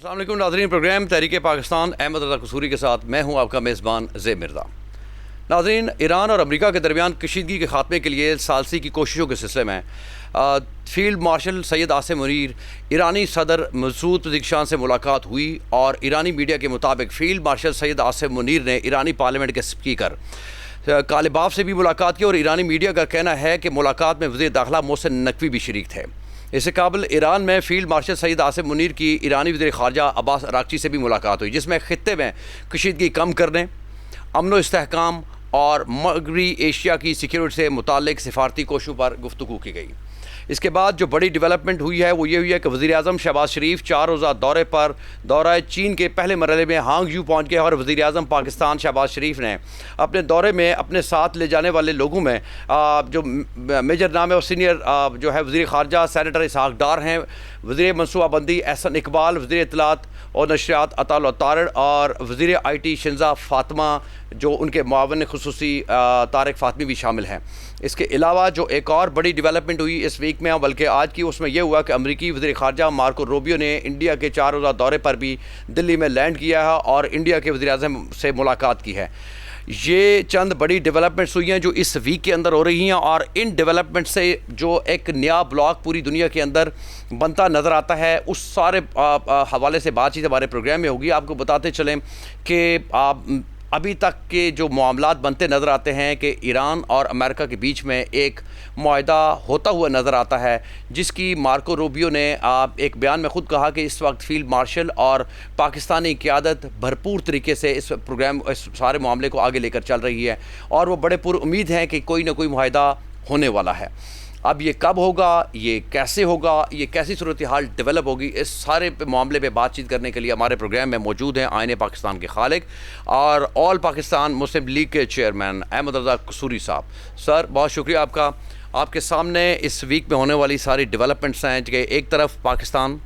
السلام علیکم ناظرین، پروگرام تحریک پاکستان احمد رضا قصوری کے ساتھ میں ہوں آپ کا میزبان زیب مرزا۔ ناظرین، ایران اور امریکہ کے درمیان کشیدگی کے خاتمے کے لیے ثالثی کی کوششوں کے سلسلے میں فیلڈ مارشل سید عاصم منیر ایرانی صدر مسعود پزیکشان سے ملاقات ہوئی، اور ایرانی میڈیا کے مطابق فیلڈ مارشل سید عاصم منیر نے ایرانی پارلیمنٹ کے اسپیکر کالباف سے بھی ملاقات کی، اور ایرانی میڈیا کا کہنا ہے کہ ملاقات میں وزیر داخلہ محسن نقوی بھی شریک تھے۔ اس سے قبل ایران میں فیلڈ مارشل سید عاصم منیر کی ایرانی وزیر خارجہ عباس اراغچی سے بھی ملاقات ہوئی، جس میں خطے میں کشیدگی کم کرنے، امن و استحکام اور مغربی ایشیا کی سیکیورٹی سے متعلق سفارتی کوششوں پر گفتگو کی گئی۔ اس کے بعد جو بڑی ڈیولپمنٹ ہوئی ہے وہ یہ ہوئی ہے کہ وزیر اعظم شہباز شریف 4 روزہ دورے پر دورہ چین کے پہلے مرحلے میں ہانگ جیو پہنچ گئے، اور وزیر اعظم پاکستان شہباز شریف نے اپنے دورے میں اپنے ساتھ لے جانے والے لوگوں میں جو میجر نام ہے اور سینئر جو ہے وزیر خارجہ سینیٹر اسحاق ڈار ہیں، وزیر منصوبہ بندی احسن اقبال، وزیر اطلاعات اور نشریات عطا اللہ طارڑ، اور وزیر آئی ٹی شنزا فاطمہ جو ان کے معاون خصوصی طارق فاطمی بھی شامل ہیں۔ اس کے علاوہ جو ایک اور بڑی ڈیولپمنٹ ہوئی اس ویک میں، بلکہ آج کی، اس میں یہ ہوا کہ امریکی وزیر خارجہ مارکو روبیو نے انڈیا کے 4 روزہ دورے پر بھی دلی میں لینڈ کیا ہے اور انڈیا کے وزیر اعظم سے ملاقات کی ہے۔ یہ چند بڑی ڈیولپمنٹس ہوئی ہیں جو اس ویک کے اندر ہو رہی ہیں، اور ان ڈیولپمنٹ سے جو ایک نیا بلاک پوری دنیا کے اندر بنتا نظر آتا ہے، اس سارے حوالے سے بات چیت ہمارے پروگرام میں ہوگی۔ آپ کو بتاتے چلیں کہ ابھی تک کے جو معاملات بنتے نظر آتے ہیں کہ ایران اور امریکہ کے بیچ میں ایک معاہدہ ہوتا ہوا نظر آتا ہے، جس کی مارکو روبیو نے ایک بیان میں خود کہا کہ اس وقت فیلڈ مارشل اور پاکستانی قیادت بھرپور طریقے سے اس سارے معاملے کو آگے لے کر چل رہی ہے، اور وہ بڑے پر امید ہیں کہ کوئی نہ کوئی معاہدہ ہونے والا ہے۔ اب یہ کب ہوگا، یہ کیسے ہوگا، یہ کیسی صورتحال ڈیولپ ہوگی، اس سارے معاملے پہ بات چیت کرنے کے لیے ہمارے پروگرام میں موجود ہیں آئین پاکستان کے خالق اور آل پاکستان مسلم لیگ کے چیئرمین احمد رضا قصوری صاحب۔ سر، بہت شکریہ آپ کا۔ آپ کے سامنے اس ویک میں ہونے والی ساری ڈیولپمنٹس ہیں کہ ایک طرف پاکستان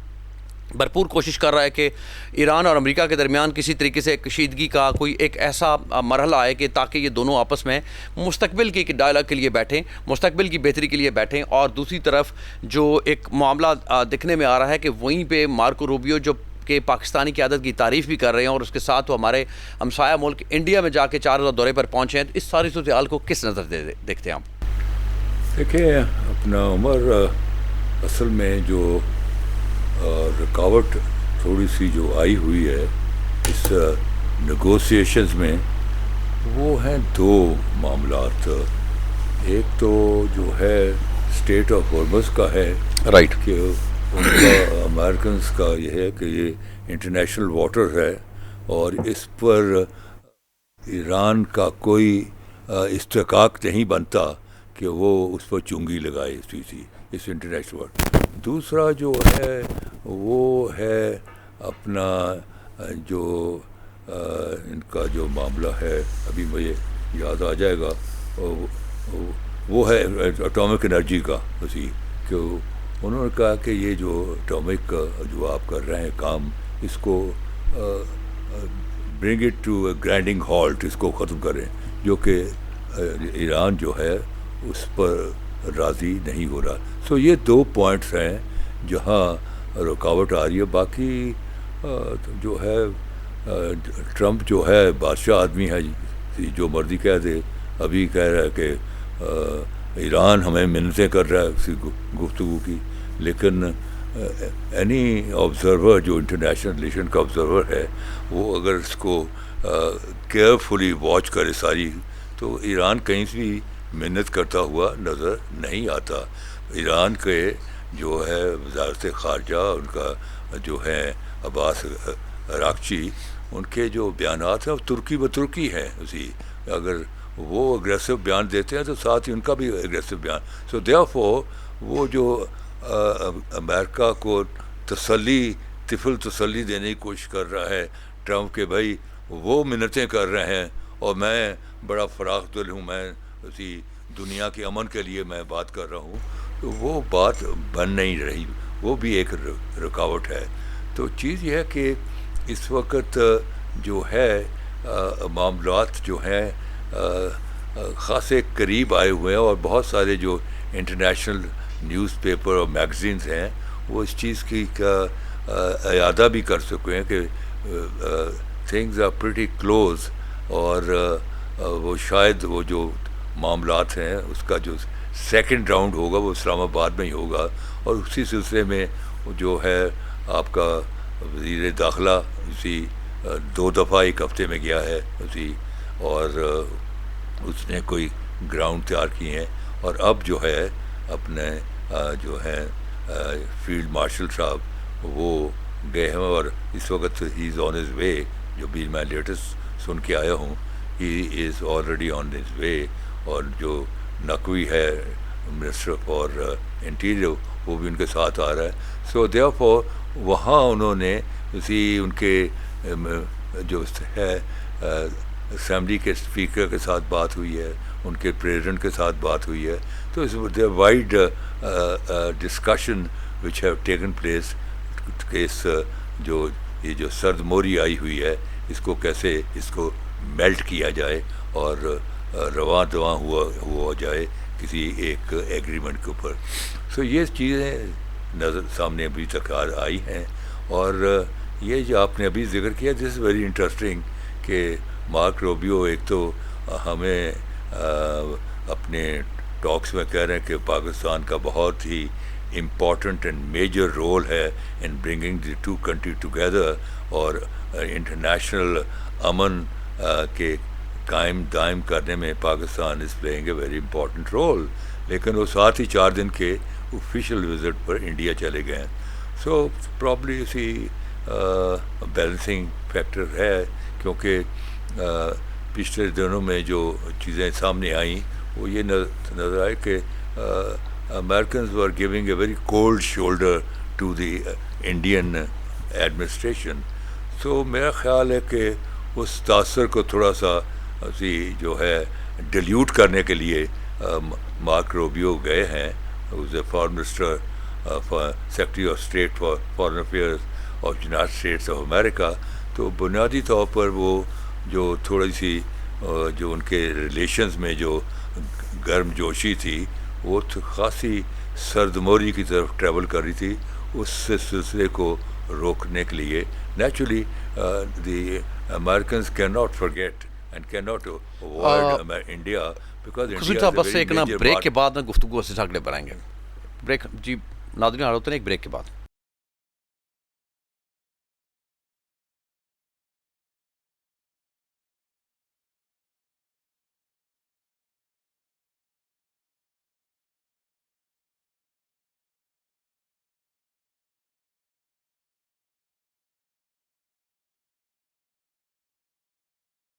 بھرپور کوشش کر رہا ہے کہ ایران اور امریکہ کے درمیان کسی طریقے سے کشیدگی کا کوئی ایک ایسا مرحلہ آئے کہ تاکہ یہ دونوں آپس میں مستقبل کی ڈائلاگ کے لیے بیٹھیں، مستقبل کی بہتری کے لیے بیٹھیں، اور دوسری طرف جو ایک معاملہ دکھنے میں آ رہا ہے کہ وہیں پہ مارکو روبیو جو کہ پاکستانی قیادت کی تعریف بھی کر رہے ہیں، اور اس کے ساتھ وہ ہمارے ہمسایہ ملک انڈیا میں جا کے 4 روزہ دورے پر پہنچے ہیں، تو اس ساری صورتحال کو کس نظر دیکھتے ہیں آپ؟ دیکھیں، اپنا عمر اصل میں جو رکاوٹ تھوڑی سی جو آئی ہوئی ہے اس نیگوسیشنز میں، وہ ہیں 2 معاملات۔ ایک تو جو ہے اسٹیٹ آف ہارمز کا ہے، رائٹ، کہ ان کا امریکنز کا یہ ہے کہ یہ انٹرنیشنل واٹر ہے، اور اس پر ایران کا کوئی استحقاق نہیں بنتا کہ وہ اس پر چنگی لگائے اس انٹرنیشنل واٹر۔ دوسرا جو ہے وہ ہے اپنا جو ان کا جو معاملہ ہے، ابھی مجھے یاد آ جائے گا، وہ ہے اٹامک انرجی کا، اسی کہ انہوں نے کہا کہ یہ جو اٹامک جو آپ کر رہے ہیں کام، اس کو bring it to a grinding halt, اس کو ختم کریں، جو کہ ایران جو ہے اس پر راضی نہیں ہو رہا۔ سو یہ 2 پوائنٹس ہیں جہاں رکاوٹ آ رہی ہے۔ باقی جو ہے ٹرمپ جو ہے بادشاہ آدمی ہے، جو مرضی کہہ دے۔ ابھی کہہ رہا ہے کہ ایران ہمیں منتیں کر رہا ہے اسی گفتگو کی، لیکن اینی آبزرور جو انٹرنیشنل ریلیشن کا آبزرور ہے، وہ اگر اس کو کیئرفلی واچ کرے ساری، تو ایران کہیں سے بھی محنت کرتا ہوا نظر نہیں آتا۔ ایران کے جو ہے وزارت خارجہ، ان کا جو ہے عباس اراغچی، ان کے جو بیانات ہیں وہ ترکی بترکی ہیں اسی، اگر وہ اگریسو بیان دیتے ہیں تو ساتھ ہی ان کا بھی اگریسو بیان۔ سو دیئرفور وہ جو امریکہ کو تسلی دینے کی کوشش کر رہا ہے ٹرمپ کے، بھائی وہ منتیں کر رہے ہیں اور میں بڑا فراخ دل ہوں، میں اسی دنیا کے امن کے لیے میں بات کر رہا ہوں، تو وہ بات بن نہیں رہی، وہ بھی ایک رکاوٹ ہے۔ تو چیز یہ ہے کہ اس وقت جو ہے معاملات جو ہیں خاصے قریب آئے ہوئے ہیں، اور بہت سارے جو انٹرنیشنل نیوز پیپر اور میگزینز ہیں وہ اس چیز کی اعادہ بھی کر سکے ہیں کہ تھنگز آر پریٹی کلوز، اور وہ شاید وہ جو معاملات ہیں اس کا جو سیکنڈ راؤنڈ ہوگا وہ اسلام آباد میں ہی ہوگا، اور اسی سلسلے میں جو ہے آپ کا وزیر داخلہ اسی 2 دفعہ ایک ہفتے میں گیا ہے اسی، اور اس نے کوئی گراؤنڈ تیار کیے ہیں، اور اب جو ہے اپنے جو ہیں فیلڈ مارشل صاحب وہ گئے ہیں، اور اس وقت ہی از آن ہز وے، جو بھی میں لیٹسٹ سن کے آیا ہوں، ہی is already on his way, اور جو نقوی ہے منسٹر فار انٹیریئر وہ بھی ان کے ساتھ آ رہا ہے. سو دیئر فور وہاں انہوں نے اسی ان کے جو ہے اسمبلی کے اسپیکر کے ساتھ بات ہوئی ہے، ان کے پریزیڈنٹ کے ساتھ بات ہوئی ہے، تو اس وائڈ ڈسکشن وچ ہیو ٹیکن پلیس کہ اس جو یہ جو سرد موری آئی ہوئی ہے اس کو کیسے اس کو میلٹ کیا جائے اور رواں دواں ہوا جائے کسی ایک ایگریمنٹ کے اوپر. سو یہ چیزیں نظر سامنے ابھی تک آئی ہیں، اور یہ جو آپ نے ابھی ذکر کیا دس از ویری انٹرسٹنگ کہ مارک روبیو ایک تو ہمیں اپنے ٹاکس میں کہہ رہے ہیں کہ پاکستان کا بہت ہی امپورٹنٹ اینڈ میجر رول ہے in bringing the two country together, اور انٹرنیشنل امن کے قائم دائم کرنے میں Pakistan is playing a very important role. لیکن وہ ساتھ ہی 4 دن کے آفیشیل وزٹ پر انڈیا چلے گئے ہیں. سو پرابلی اسی بیلنسنگ فیکٹر ہے، کیونکہ پچھلے دنوں میں جو چیزیں سامنے آئیں وہ یہ نظر آئے کہ Americans were giving a very cold shoulder to the Indian administration. So میرا خیال ہے کہ اس تاثر کو تھوڑا سا جو ہے ڈیلیوٹ کرنے کے لیے مارک روبیو گئے ہیں. was a foreign minister secretary of state for foreign affairs of United States of America. تو بنیادی طور پر وہ جو تھوڑی سی جو ان کے ریلیشنز میں جو گرم جوشی تھی وہ خاصی سرد موری کی طرف ٹریول کر رہی تھی. اس سلسلے کو روکنے کے لیے naturally the Americans can not forget and can not avoid India because صاحب بس ایک نا بریک کے بعد نا گفتگو سے جھگڑے پر آئیں گے. بریک جی ناظرین آ ہوتے ہیں ایک بریک کے بعد.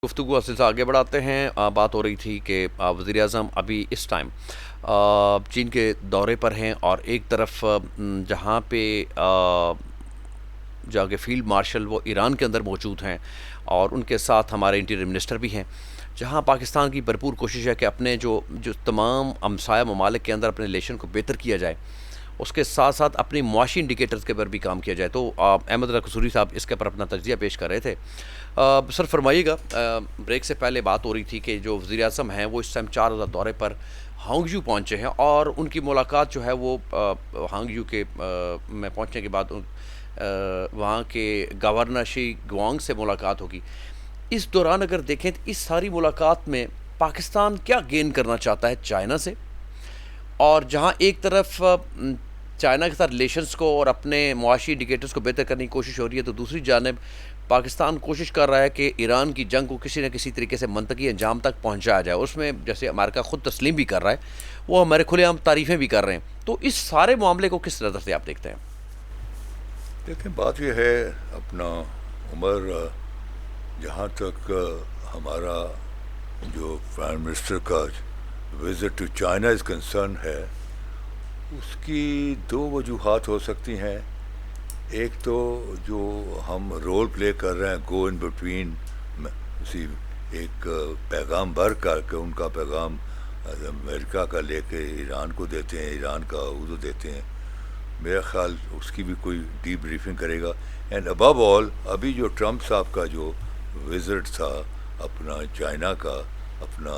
گفتگو اصل سے آگے بڑھاتے ہیں. بات ہو رہی تھی کہ وزیر اعظم ابھی اس ٹائم چین کے دورے پر ہیں، اور ایک طرف جہاں پہ جا کے فیلڈ مارشل وہ ایران کے اندر موجود ہیں، اور ان کے ساتھ ہمارے انٹیریئر منسٹر بھی ہیں، جہاں پاکستان کی بھرپور کوشش ہے کہ اپنے جو تمام ہمسایہ ممالک کے اندر اپنے ریلیشن کو بہتر کیا جائے، اس کے ساتھ ساتھ اپنی معاشی انڈیکیٹرز کے پر بھی کام کیا جائے. تو احمد رضا قصوری صاحب اس کے پر اپنا تجزیہ پیش کر رہے تھے. سر فرمائیے گا، بریک سے پہلے بات ہو رہی تھی کہ جو وزیر اعظم ہیں وہ اس ٹائم 4 روزہ دورے پر ہانگ یو پہنچے ہیں، اور ان کی ملاقات جو ہے وہ ہانگ یو کے میں پہنچنے کے بعد وہاں کے گورنر شی گوانگ سے ملاقات ہوگی. اس دوران اگر دیکھیں تو اس ساری ملاقات میں پاکستان کیا گین کرنا چاہتا ہے چائنا سے، اور جہاں ایک طرف چائنا کے ساتھ ریلیشنز کو اور اپنے معاشی انڈیکیٹرز کو بہتر کرنے کی کوشش ہو رہی ہے، تو دوسری جانب پاکستان کوشش کر رہا ہے کہ ایران کی جنگ کو کسی نہ کسی طریقے سے منطقی انجام تک پہنچایا جائے. اس میں جیسے امریکہ خود تسلیم بھی کر رہا ہے، وہ ہمارے کھلے عام تعریفیں بھی کر رہے ہیں. تو اس سارے معاملے کو کس نظر سے آپ دیکھتے ہیں؟ دیکھیں بات یہ ہے اپنا عمر، جہاں تک ہمارا جو پرائم منسٹر کا visit to China is concern ہے، اس کی 2 وجوہات ہو سکتی ہیں. ایک تو جو ہم رول پلے کر رہے ہیں گو ان بٹوین، اسی ایک پیغام بھر کر کے ان کا پیغام امریکہ کا لے کے ایران کو دیتے ہیں، ایران کا اردو دیتے ہیں. میرا خیال اس کی بھی کوئی ڈی بریفنگ کرے گا. اینڈ ابو آل ابھی جو ٹرمپ صاحب کا جو وزٹ تھا اپنا چائنا کا، اپنا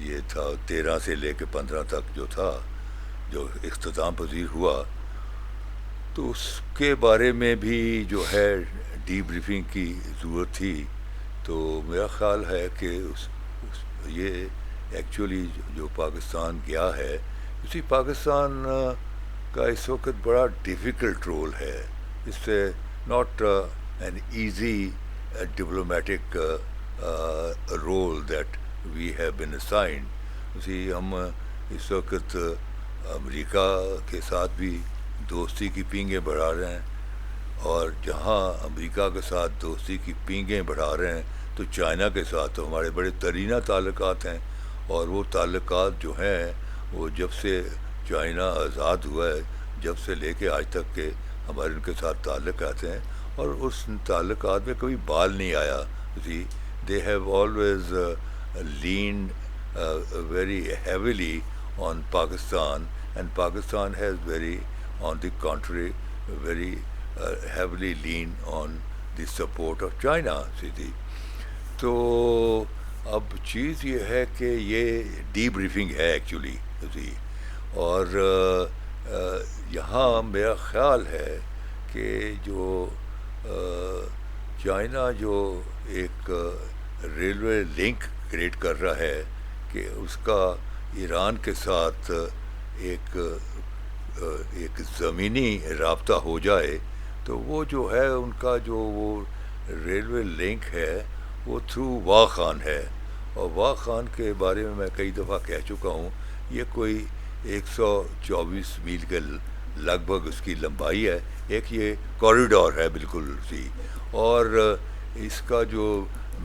یہ تھا 13 سے لے کے 15 تک جو تھا، جو اختتام پذیر ہوا، تو اس کے بارے میں بھی جو ہے ڈی بریفنگ کی ضرورت تھی. تو میرا خیال ہے کہ یہ ایکچولی جو پاکستان گیا ہے, اسی پاکستان کا اس وقت بڑا ڈیفیکلٹ رول ہے. اس سے not an easy diplomatic role that we have been assigned. اسی ہم اس وقت امریکہ کے ساتھ بھی دوستی کی پینگیں بڑھا رہے ہیں, اور جہاں امریکہ کے ساتھ دوستی کی پینگیں بڑھا رہے ہیں تو چائنا کے ساتھ تو ہمارے بڑے ترینہ تعلقات ہیں. اور وہ تعلقات جو ہیں وہ جب سے چائنا آزاد ہوا ہے, جب سے لے کے آج تک کے ہمارے ان کے ساتھ تعلق آتے ہیں, اور اس تعلقات میں کبھی بال نہیں آیا. They have always leaned very heavily on Pakistan, and Pakistan has very, on the contrary, very heavily leaned on the support of China. تو اب چیز یہ ہے کہ یہ ڈی بریفنگ ہے ایکچولی. اور یہاں میرا خیال ہے کہ جو چائنا جو ایک ریلوے لنک کریٹ کر رہا ہے کہ اس کا ایران کے ساتھ ایک زمینی رابطہ ہو جائے, تو وہ جو ہے ان کا جو وہ ریلوے لنک ہے وہ تھرو واغ خان ہے. اور واغ خان کے بارے میں کئی دفعہ کہہ چکا ہوں, یہ کوئی 124 میل کے لگ بھگ اس کی لمبائی ہے. ایک یہ کوریڈور ہے بالکل سی, اور اس کا جو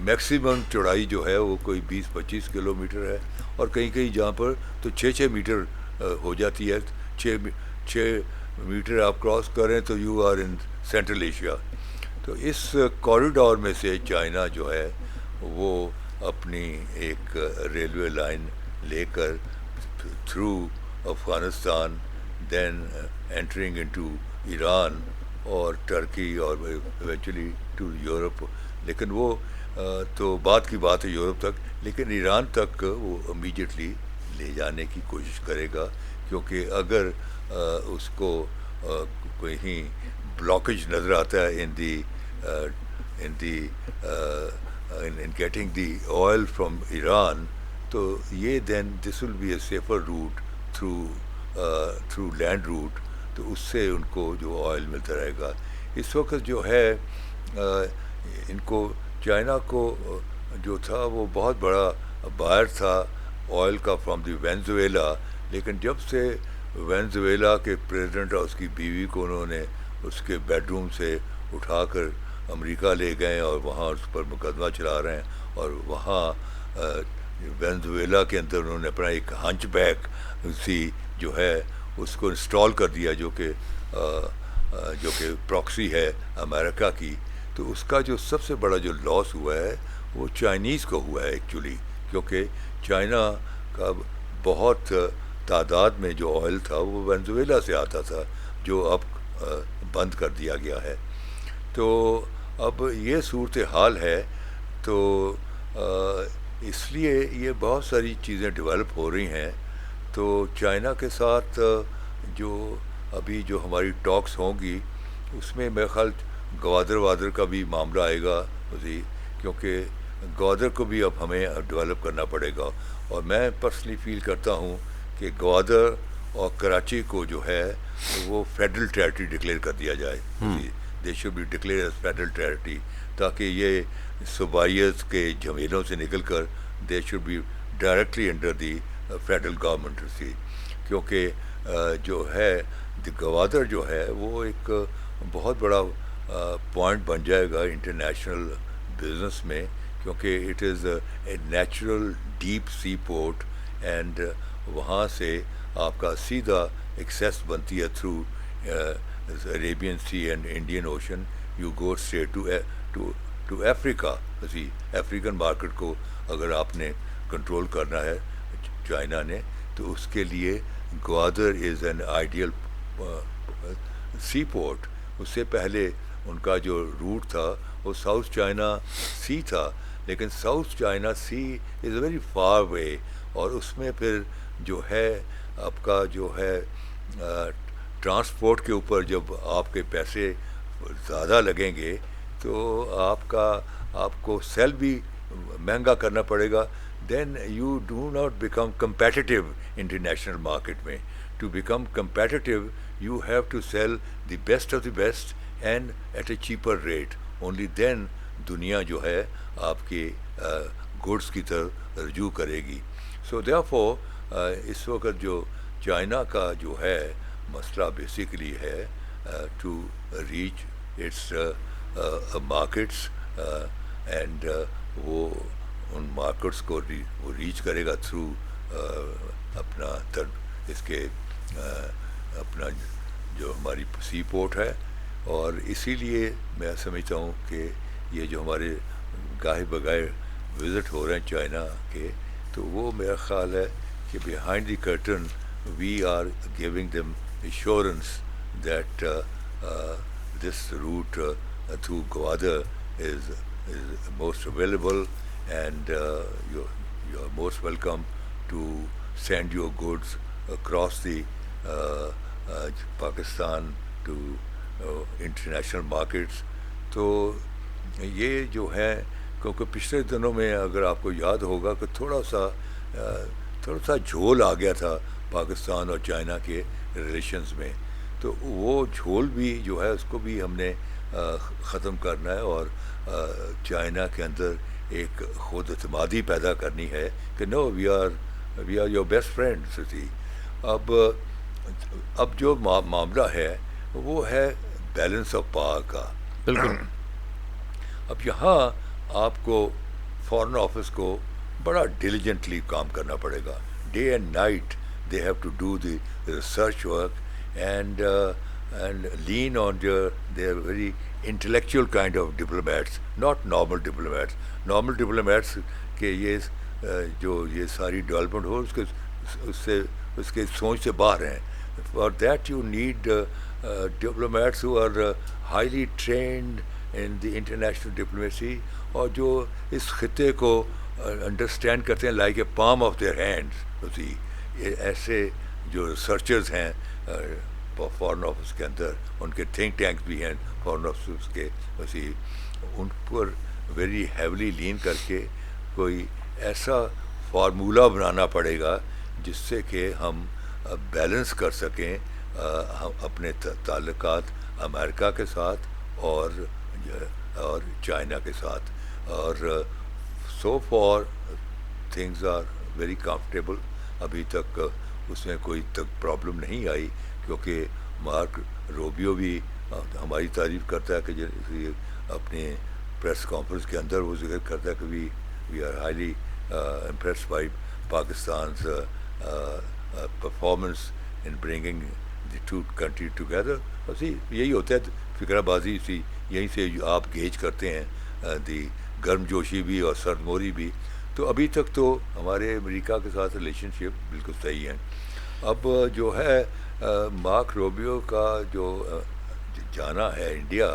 میکسیمم چوڑائی جو ہے وہ کوئی 20-25 کلومیٹر ہے, اور کہیں کہیں جہاں پر تو 6 میٹر ہو جاتی ہے. 6 میٹر آپ کراس کریں تو you are in central Asia. تو اس کوریڈور میں سے چائنا جو ہے وہ اپنی ایک ریلوے لائن لے کر تھرو افغانستان, دین انٹرنگ انٹو ایران اور ٹرکی اور ایونچولی ٹو یورپ. لیکن وہ تو بات کی بات ہے یورپ تک, لیکن ایران تک وہ امیڈیٹلی لے جانے کی کوشش کرے گا, کیونکہ اگر اس کو کہیں بلاکیج نظر آتا ہے in getting the oil from Iran, تو یہ then this will be a safer route through land route. تو اس سے ان کو جو آئل ملتا رہے گا. اس وقت جو ہے ان کو چائنا کو جو تھا وہ بہت بڑا بائر تھا آئل کا فرام دی وینزویلا, لیکن جب سے وینزویلا کے پریزیڈنٹ اور اس کی بیوی کو انہوں نے اس کے بیڈ روم سے اٹھا کر امریکہ لے گئے اور وہاں اس پر مقدمہ چلا رہے ہیں, اور وہاں وینزویلا کے اندر انہوں نے اپنا ایک ہنچ بیک سی جو ہے اس کو انسٹال کر دیا, جو کہ پراکسی ہے امریکہ کی. تو اس کا جو سب سے بڑا جو لاس ہوا ہے وہ چائنیز کو ہوا ہے ایکچولی, کیونکہ چائنا کا بہت تعداد میں جو آئل تھا وہ وینزویلا سے آتا تھا, جو اب بند کر دیا گیا ہے. تو اب یہ صورتحال ہے. تو اس لیے یہ بہت ساری چیزیں ڈیولپ ہو رہی ہیں. تو چائنا کے ساتھ جو ابھی جو ہماری ٹاکس ہوں گی اس میں میرا خیال گوادر کا بھی معاملہ آئے گا, کیونکہ گوادر کو بھی اب ہمیں ڈیولپ کرنا پڑے گا. اور میں پرسنلی فیل کرتا ہوں کہ گوادر اور کراچی کو جو ہے وہ فیڈرل ٹیریٹری ڈکلیئر کر دیا جائے. They should be declare as federal territory, تاکہ یہ صوبائیت کے جھمیلوں سے نکل کر they should be directly under the federal government. کیونکہ جو ہے گوادر جو ہے وہ ایک بہت بڑا پوائنٹ بن جائے گا انٹرنیشنل بزنس میں, کیونکہ it is a natural deep sea port, and وہاں سے آپ کا سیدھا ایکسیس بنتی ہے through Arabian Sea and Indian Ocean. You go straight to Africa. African market کو اگر آپ نے کنٹرول کرنا ہے چائنا نے, تو اس کے لیے Gwadar is an ideal sea port. اس سے پہلے ان کا جو روٹ تھا وہ ساؤتھ چائنا سی تھا, لیکن South China sea is a very far way, اور اس میں پھر جو ہے آپ کا جو ہے ٹرانسپورٹ کے اوپر جب آپ کے پیسے زیادہ لگیں گے تو آپ کو سیل بھی مہنگا کرنا پڑے گا. Then you do not become competitive international market میں. To become competitive you have to sell the best of the best and at a cheaper rate. Only then دنیا جو ہے آپ کے گڈس کی طرف رجوع کرے گی. سو دیئرفور اس وقت جو چائنا کا جو ہے مسئلہ بیسیکلی ہے to reach its markets and وہ ان مارکیٹس کو وہ ریچ کرے گا تھرو اپنا اس کے اپنا جو ہماری سی پورٹ ہے. اور اسی لیے میں سمجھتا ہوں کہ یہ جو ہمارے گاہے بگاہے وزٹ ہو رہے ہیں چائنا کے, تو وہ میرا خیال ہے کہ behind the curtain we are giving them assurance that this route through Gwadar is most available, and you are most welcome to send your goods across the Pakistan to international markets. تو یہ جو ہے, کیونکہ پچھلے دنوں میں اگر آپ کو یاد ہوگا کہ تھوڑا سا جھول آ گیا تھا پاکستان اور چائنا کے ریلیشنز میں, تو وہ جھول بھی جو ہے اس کو بھی ہم نے ختم کرنا ہے اور چائنا کے اندر ایک خود اعتمادی پیدا کرنی ہے کہ no we are your best friend. اب جو معاملہ ہے وہ ہے بیلنس آف پاور کا. بالکل. اب یہاں آپ کو فارن آفس کو بڑا ڈیلیجنٹلی کام کرنا پڑے گا. Day and night they have to do the research work and lean on their very intellectual kind of diplomats, not normal diplomats. Normal diplomats کہ یہ ساری ڈیولپمنٹ ہو اس کے سوچ سے باہر ہیں. For that you need diplomats who are highly trained in the international diplomacy اور جو اس خطے کو انڈرسٹینڈ کرتے ہیں like a palm of their hands. ایسے جو ریسرچرز ہیں فارن آفس کے اندر, ان کے تھنک ٹینکس بھی ہیں فارن آفس کے, ان پر ویری ہیولی لین کر کے کوئی ایسا فارمولہ بنانا پڑے گا جس سے کہ ہم بیلنس کر سکیں اپنے تعلقات امریکہ کے ساتھ اور چائنا کے ساتھ. اور so far things are very comfortable. ابھی تک اس میں کوئی پرابلم نہیں آئی, کیونکہ مارک روبیو بھی ہماری تعریف کرتا ہے کہ اپنے پریس کانفرنس کے اندر وہ ذکر کرتا ہے کہ we are highly impressed by Pakistan's performance in bringing the two country together. بس یہی ہوتا ہے فکرہ بازی, یہیں سے آپ گیج کرتے ہیں دی گرم جوشی بھی اور سرد موری بھی. تو ابھی تک تو ہمارے امریکہ کے ساتھ ریلیشن شپ بالکل صحیح ہیں. اب جو ہے مارک روبیو کا جو جانا ہے انڈیا,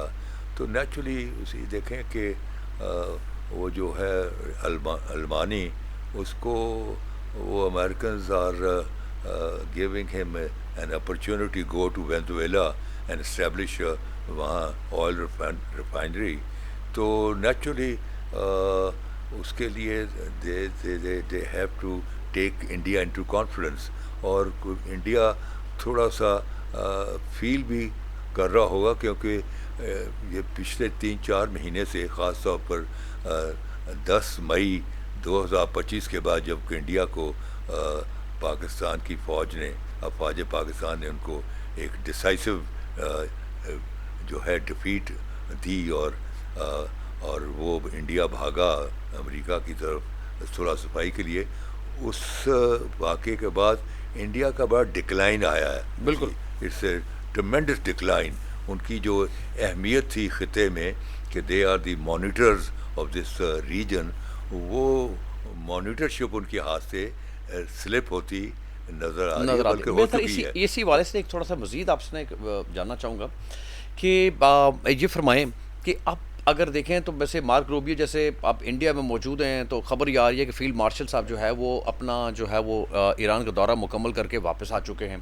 تو نیچرلی اسی دیکھیں کہ وہ جو ہے المانی, اس کو وہ امریکنز آر گیونگ ہم an opportunity go to Venezuela and establish وہاں آئل ریفائنری. تو نیچرلی اس کے لیے they have to take India into confidence. اور انڈیا تھوڑا سا فیل بھی کر رہا ہوگا, کیونکہ یہ پچھلے 3-4 مہینے سے, خاص طور پر 10 مئی 2025 کے بعد جب کہ انڈیا کو پاکستان کی افواج پاکستان نے ان کو ایک ڈسائسو جو ہے ڈیفیٹ دی, اور وہ انڈیا بھاگا امریکہ کی طرف صلح صفائی کے لیے. اس واقعے کے بعد انڈیا کا بڑا ڈکلائن آیا ہے. بالکل, اٹس اے ٹریمینڈس ڈکلائن. ان کی جو اہمیت تھی خطے میں کہ they are the monitors of this region, وہ مانیٹرشپ ان کے ہاتھ سے سلپ ہوتی نظر آ رہی ہے, بلکہ ہو چکی ہے. اسی والے سے ایک تھوڑا سا مزید آپ سے جاننا چاہوں گا کہ یہ فرمائیں کہ آپ اگر دیکھیں تو ویسے مارک روبیو جیسے آپ انڈیا میں موجود ہیں, تو خبر یہ آ رہی ہے کہ فیلڈ مارشل صاحب جو ہے وہ اپنا جو ہے وہ ایران کا دورہ مکمل کر کے واپس آ چکے ہیں.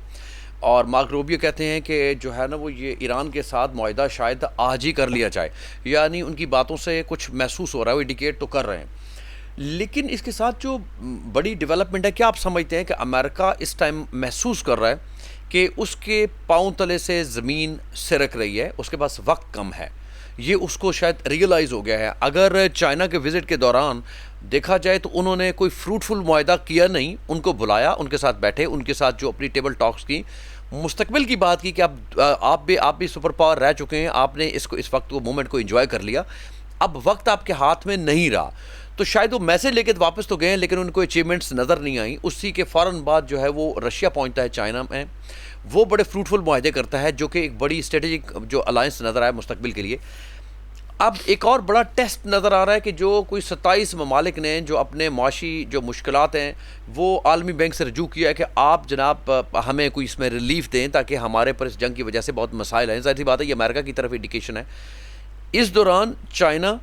اور مارک روبیو کہتے ہیں کہ جو ہے نا وہ یہ ایران کے ساتھ معاہدہ شاید آج ہی کر لیا جائے، یعنی ان کی باتوں سے کچھ محسوس ہو رہا ہے، وہ انڈیکیٹ تو کر رہے ہیں. لیکن اس کے ساتھ جو بڑی ڈیولپمنٹ ہے، کیا آپ سمجھتے ہیں کہ امریکہ اس ٹائم محسوس کر رہا ہے کہ اس کے پاؤں تلے سے زمین سرک رہی ہے، اس کے پاس وقت کم ہے؟ یہ اس کو شاید ریئلائز ہو گیا ہے. اگر چائنا کے وزٹ کے دوران دیکھا جائے تو انہوں نے کوئی فروٹفل معاہدہ کیا نہیں، ان کو بلایا، ان کے ساتھ بیٹھے، ان کے ساتھ جو اپنی ٹیبل ٹاکس کی، مستقبل کی بات کی کہ آپ بھی سپر پاور رہ چکے ہیں، آپ نے اس وقت کو مومنٹ کو انجوائے کر لیا، اب وقت آپ کے ہاتھ میں نہیں رہا. تو شاید وہ میسج لے کے واپس تو گئے ہیں لیکن ان کو اچیومنٹس نظر نہیں آئیں. اسی کے فوراً بعد جو ہے وہ رشیا پہنچتا ہے چائنا میں، وہ بڑے فروٹفل معاہدے کرتا ہے جو کہ ایک بڑی اسٹریٹجک جو الائنس نظر آیا مستقبل کے لیے. اب ایک اور بڑا ٹیسٹ نظر آ رہا ہے کہ جو کوئی 27 ممالک نے جو اپنے معاشی جو مشکلات ہیں وہ عالمی بینک سے رجوع کیا ہے کہ آپ جناب ہمیں کوئی اس میں ریلیف دیں تاکہ ہمارے پر اس جنگ کی وجہ سے بہت مسائل ہیں. ظاہر سی بات ہے یہ امریکہ کی طرف انڈیکیشن ہے. اس دوران چائنا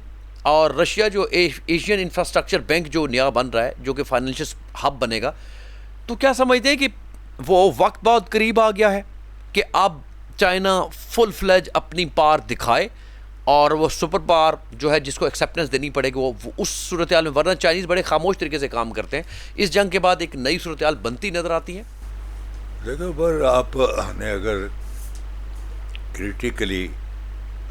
اور رشیا جو ایشین انفراسٹرکچر بینک جو نیا بن رہا ہے جو کہ فائنینشیل ہب بنے گا، تو کیا سمجھتے ہیں کہ وہ وقت بہت قریب آ گیا ہے کہ اب چائنا فل فلیج اپنی پار دکھائے اور وہ سپر پاور جو ہے جس کو ایکسیپٹنس دینی پڑے گی وہ اس صورتحال میں، ورنہ چائنیز بڑے خاموش طریقے سے کام کرتے ہیں. اس جنگ کے بعد ایک نئی صورتحال بنتی نظر آتی ہے. دیکھو پر آپ نے اگر کریٹیکلی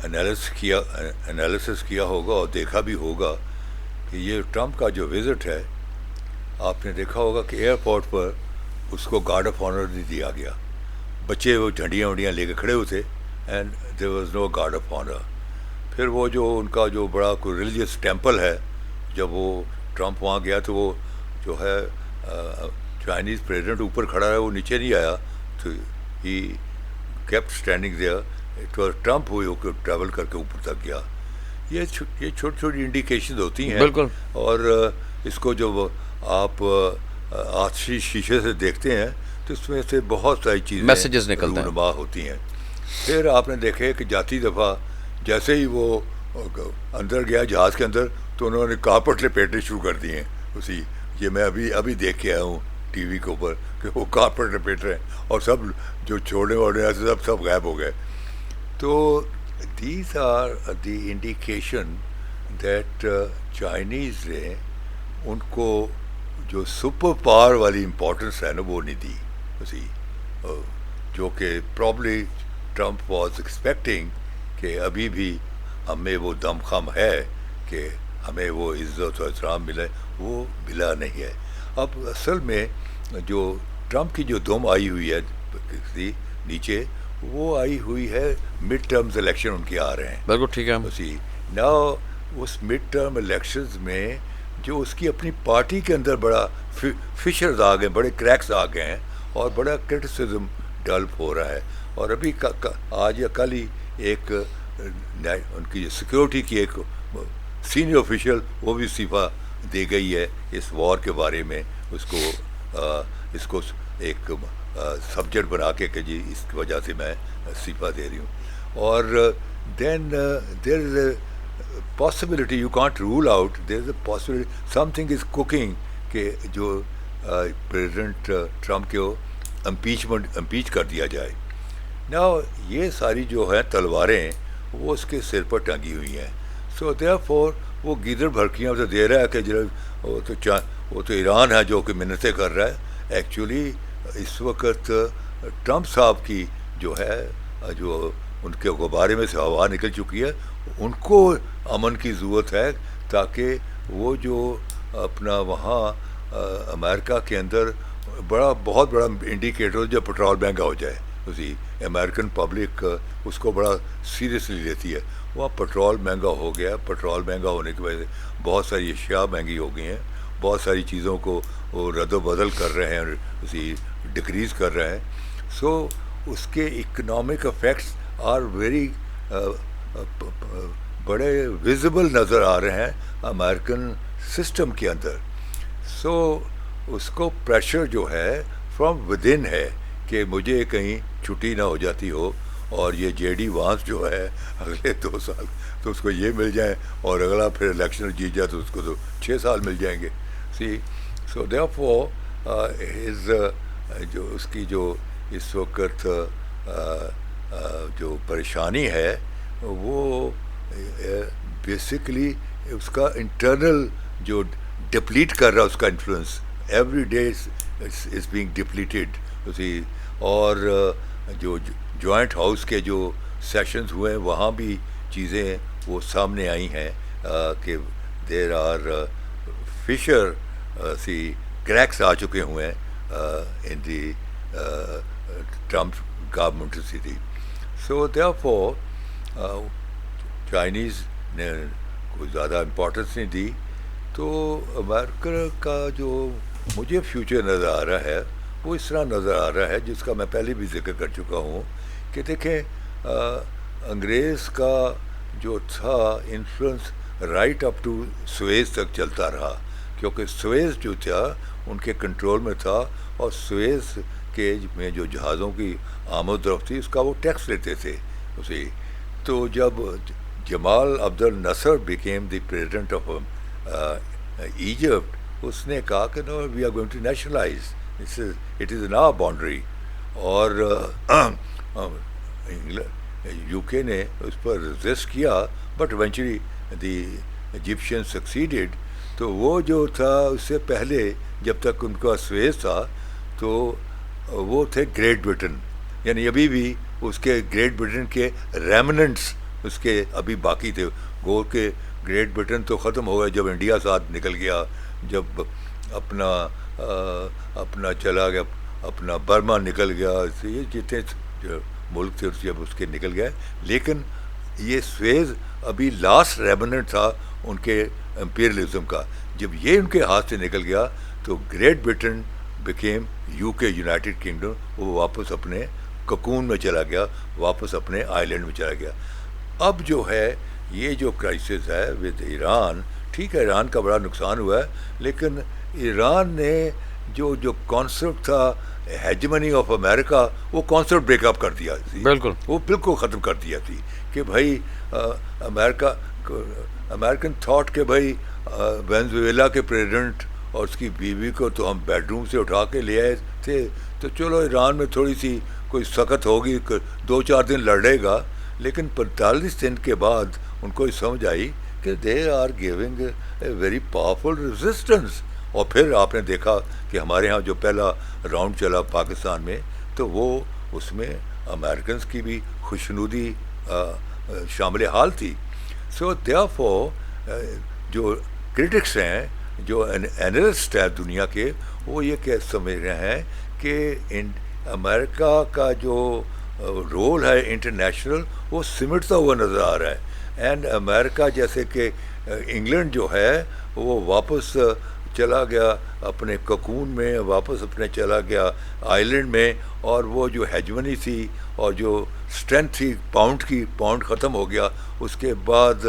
انالیسس کیا ہوگا اور دیکھا بھی ہوگا کہ یہ ٹرمپ کا جو وزٹ ہے، آپ نے دیکھا ہوگا کہ ایئرپورٹ پر اس کو گارڈ آف آنر نہیں دیا گیا. بچے وہ جھنڈیاں وڈیاں لے کے کھڑے ہوئے تھے and there was no guard of honour. پھر وہ جو ان کا جو بڑا کوئی ریلیجیس ٹیمپل ہے، جب وہ ٹرمپ وہاں گیا تو وہ جو ہے چائنیز پریزیڈنٹ اوپر کھڑا ہے، وہ نیچے نہیں آیا، تو he kept standing there. It was Trump ہوئی کہ ٹریول کر کے اوپر تک گیا. یہ چھوٹی چھوٹی انڈیکیشنز ہوتی ہیں. بالکل. اور اس کو جب آپ آتشی شیشے سے دیکھتے ہیں تو اس میں سے بہت ساری چیزیں میسیجز نکلتے ہیں، رونما ہوتی ہیں. پھر آپ نے دیکھے کہ جاتی دفعہ جیسے ہی وہ اندر گیا جہاز کے اندر تو انہوں نے کارپٹ لپیٹنے شروع کر دیے ہیں. اسی یہ میں ابھی دیکھ کے آیا ہوں ٹی وی کے اوپر کہ وہ کارپٹ لپیٹ رہے ہیں اور سب جو چھوڑنے والے سب غائب ہو گئے. تو these are the indication that Chinese نے ان کو جو سپر پاور والی امپورٹنس ہے نا وہ نہیں دی اسی، جو کہ پرابلی ٹرمپ واز ایکسپیکٹنگ کہ ابھی بھی ہمیں وہ دم خم ہے کہ ہمیں وہ عزت و احترام ملے، وہ ملا نہیں ہے. اب اصل میں جو ٹرمپ کی جو دم آئی ہوئی ہے نیچے، وہ آئی ہوئی ہے مڈ ٹرمز الیکشن ان کے آ رہے ہیں. بالکل ٹھیک ہے. اسی نا اس مڈ ٹرم الیکشنز میں جو اس کی اپنی پارٹی کے اندر بڑا فشرز آ گئے، بڑے کریکس آ گئے ہیں اور بڑا کرٹیسزم ڈیولپ ہو رہا ہے. اور ابھی آج یا کل ہی ایک ان کی سیکورٹی کی ایک سینئر آفیشیل وہ بھی استعفیٰ دے گئی ہے اس وار کے بارے میں. اس کو ایک سبجیکٹ بنا کے کہ جی اس کی وجہ سے میں استعفیٰ دے رہی ہوں. اور دین دیر از اے possibility, you can't rule out, there is a possibility something is cooking کہ جو پریزیڈنٹ ٹرمپ کو امپیچ کر دیا جائے. نا یہ ساری جو ہیں تلواریں وہ اس کے سر پر ٹنگی ہوئی ہیں. سو therefore وہ گیدڑ بھڑکیاں اسے دے رہا ہے کہ وہ تو ایران ہے جو کہ منتیں کر رہا ہے. ایکچولی اس وقت ٹرمپ صاحب کی جو ہے جو ان کے غبارے میں سے ہوا نکل چکی ہے، ان کو امن کی ضرورت ہے تاکہ وہ جو اپنا وہاں امریکہ کے اندر بہت بڑا انڈیکیٹر جو پٹرول مہنگا ہو جائے. اسی امریکن پبلک اس کو بڑا سیریسلی لیتی ہے. وہاں پٹرول مہنگا ہو گیا، پٹرول مہنگا ہونے کی وجہ سے بہت ساری اشیاء مہنگی ہو گئی ہیں، بہت ساری چیزوں کو وہ رد و بدل کر رہے ہیں، اسی ڈکریز کر رہے ہیں. سو اس کے اکنامک افیکٹس آر ویری بڑے ویزیبل نظر آ رہے ہیں امریکن سسٹم کے اندر. سو اس کو پریشر جو ہے فرام ود ان ہے کہ مجھے کہیں چھٹی نہ ہو جاتی ہو اور یہ جے ڈی وانس جو ہے اگلے 2 سال تو اس کو یہ مل جائیں اور اگلا پھر الیکشن جیت جائے تو اس کو تو 6 سال مل جائیں گے. سی سو therefore جو اس کی جو اس وقت جو پریشانی ہے وہ بیسکلی اس کا انٹرنل جو ڈپلیٹ کر رہا ہے اس کا influence every day is being depleted اسی. اور جو جوائنٹ ہاؤس کے جو سیشنز ہوئے ہیں وہاں بھی چیزیں وہ سامنے آئی ہیں کہ دیر آر فشر سی کریکس آ چکے ہوئے ہیں ان دی ٹرمپ گورنمنٹ سٹی. سو دیئرفور چائنیز نے کوئی زیادہ امپورٹنس نہیں دی. تو امریکہ کا جو مجھے فیوچر نظر آ رہا ہے وہ اس طرح نظر آ رہا ہے جس کا میں پہلے بھی ذکر کر چکا ہوں کہ دیکھیں انگریز کا جو تھا انفلوئنس رائٹ اپ ٹو سویز تک چلتا رہا کیونکہ سویز جو تھا ان کے کنٹرول میں تھا اور سویز کے میں جو جہازوں کی آمد و رفت تھی اس کا وہ ٹیکس لیتے تھے اسی. تو جب Jamal Abdul Nasser became the president of Egypt اس نے کہا کہ no we are going to nationalise it is in our boundary. اور یو کے نے اس پر ریزسٹ کیا but eventually the Egyptians succeeded. تو وہ جو تھا اس سے پہلے جب تک ان کا سویز تھا تو وہ تھے گریٹ برٹن یعنی ابھی بھی اس کے گریٹ برٹن کے ریمننٹس اس کے ابھی باقی تھے. گو کہ گریٹ برٹن تو ختم ہو گیا جب انڈیا ساتھ نکل گیا جب اپنا چلا گیا اپنا برما نکل گیا یہ جتنے ملک تھے جب اس کے نکل گئے. لیکن یہ سویز ابھی لاسٹ ریمننٹ تھا ان کے امپیریلزم کا. جب یہ ان کے ہاتھ سے نکل گیا تو گریٹ برٹن بیکیم یو کے یونائٹڈ کنگڈم وہ واپس اپنے ککون میں چلا گیا واپس اپنے آئی لینڈ میں چلا گیا. اب جو ہے یہ جو کرائسس ہے ود ایران ٹھیک ہے ایران کا بڑا نقصان ہوا ہے لیکن ایران نے جو کانسیپٹ تھا ہیجمنی آف امریکہ وہ کانسیپٹ بریک اپ کر دیا. بالکل وہ بالکل ختم کر دیا تھی کہ بھائی امریکہ امریکن تھاٹ کہ بھائی وینزویلا کے پریزیڈنٹ اور اس کی بیوی کو تو ہم بیڈ روم سے اٹھا کے لے آئے تھے تو چلو ایران میں تھوڑی سی کوئی سخت ہوگی 2-4 دن لڑے گا. لیکن 45 دن کے بعد ان کو یہ سمجھ آئی کہ they are giving a very powerful resistance. اور پھر آپ نے دیکھا کہ ہمارے ہاں جو پہلا راؤنڈ چلا پاکستان میں تو وہ اس میں امریکنس کی بھی خوشنودی شامل حال تھی. سو دیئرفور جو کرٹکس ہیں جو اینالسٹ ہیں دنیا کے وہ یہ کہ سمجھ رہے ہیں کہ امریکہ کا جو رول ہے انٹرنیشنل وہ سمٹتا ہوا نظر آ رہا ہے. اینڈ امریکہ جیسے کہ انگلینڈ جو ہے وہ واپس چلا گیا اپنے ککون میں واپس اپنے چلا گیا آئی لینڈ میں اور وہ جو ہیجمنی تھی اور جو اسٹرینتھ تھی پاؤنڈ ختم ہو گیا. اس کے بعد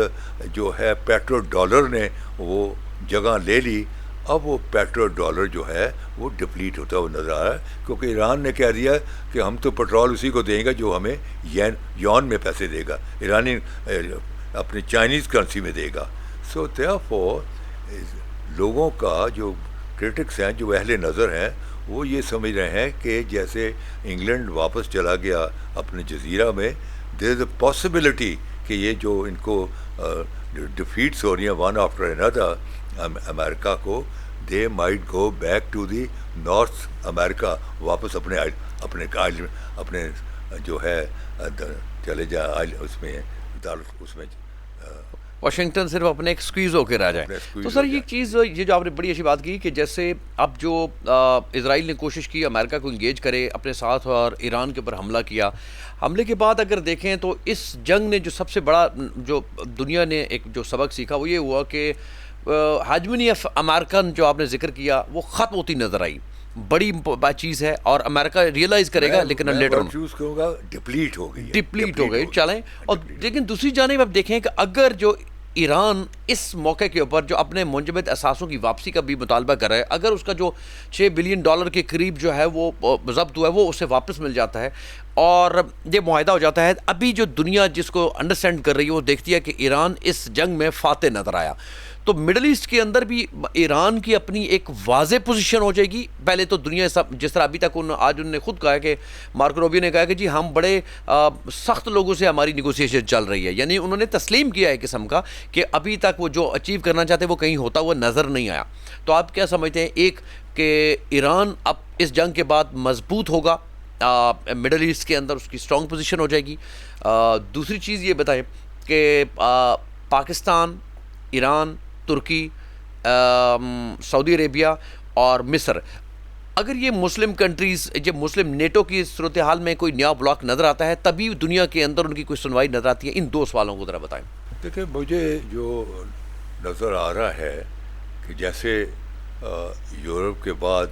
جو ہے پیٹرو ڈالر نے وہ جگہ لے لی. اب وہ پیٹرو ڈالر جو ہے وہ ڈپلیٹ ہوتا ہوا نظر آ رہا ہے کیونکہ ایران نے کہہ دیا کہ ہم تو پٹرول اسی کو دیں گا جو ہمیں یون میں پیسے دے گا ایرانی اپنے چائنیز کرنسی میں دے گا. سو دیئرفور لوگوں کا جو کرٹکس ہیں جو اہل نظر ہیں وہ یہ سمجھ رہے ہیں کہ جیسے انگلینڈ واپس چلا گیا اپنے جزیرہ میں دیر از اے پاسبلٹی کہ یہ جو ان کو ڈیفیٹس ہو رہی ہیں ون آفٹر انادر امریکہ کو they might go back to the North America واپس اپنے جو ہے چلے جائیں اس میں واشنگٹن صرف اپنے ایک سکویز ہو کے رہ جائے. تو سر یہ چیز یہ جو آپ نے بڑی اچھی بات کی کہ جیسے اب جو اسرائیل نے کوشش کی امریکہ کو انگیج کرے اپنے ساتھ اور ایران کے اوپر حملہ کیا. حملے کے بعد اگر دیکھیں تو اس جنگ نے جو سب سے بڑا جو دنیا نے ایک جو سبق سیکھا وہ یہ ہوا کہ ہیجمنی آف امریکن جو آپ نے ذکر کیا وہ ختم ہوتی نظر آئی. بڑی بات چیز ہے اور امریکہ ریئلائز کرے گا لیکن لیٹر ڈپلیٹ ہو گئی چلیں. اور لیکن دوسری جانب آپ دیکھیں کہ اگر جو ایران اس موقع کے اوپر جو اپنے منجمد اثاثوں کی واپسی کا بھی مطالبہ کر رہا ہے اگر اس کا جو $6 بلین کے قریب جو ہے وہ ضبط ہوا ہے وہ اسے واپس مل جاتا ہے اور یہ معاہدہ ہو جاتا ہے. ابھی جو دنیا جس کو انڈرسٹینڈ کر رہی ہے وہ دیکھتی ہے کہ ایران اس جنگ میں فاتح نظر آیا. تو مڈل ایسٹ کے اندر بھی ایران کی اپنی ایک واضح پوزیشن ہو جائے گی. پہلے تو دنیا جس طرح ابھی تک آج انہوں نے خود کہا ہے کہ مارکو روبیو نے کہا کہ جی ہم بڑے سخت لوگوں سے ہماری نیگوسیشن چل رہی ہے, یعنی انہوں نے تسلیم کیا ہے قسم کا کہ ابھی تک وہ جو اچیو کرنا چاہتے وہ کہیں ہوتا ہوا نظر نہیں آیا. تو آپ کیا سمجھتے ہیں, ایک کہ ایران اب اس جنگ کے بعد مضبوط ہوگا مڈل ایسٹ کے اندر, اس کی اسٹرانگ پوزیشن ہو جائے گی. دوسری چیز یہ بتائیں کہ پاکستان, ایران, ترکی, سعودی عربیہ اور مصر, اگر یہ مسلم کنٹریز, جب مسلم نیٹو کی صورتحال میں کوئی نیا بلاک نظر آتا ہے تبھی دنیا کے اندر ان کی کوئی سنوائی نظر آتی ہے. ان دو سوالوں کو ذرا بتائیں. دیکھیں, مجھے جو نظر آ رہا ہے کہ جیسے یورپ کے بعد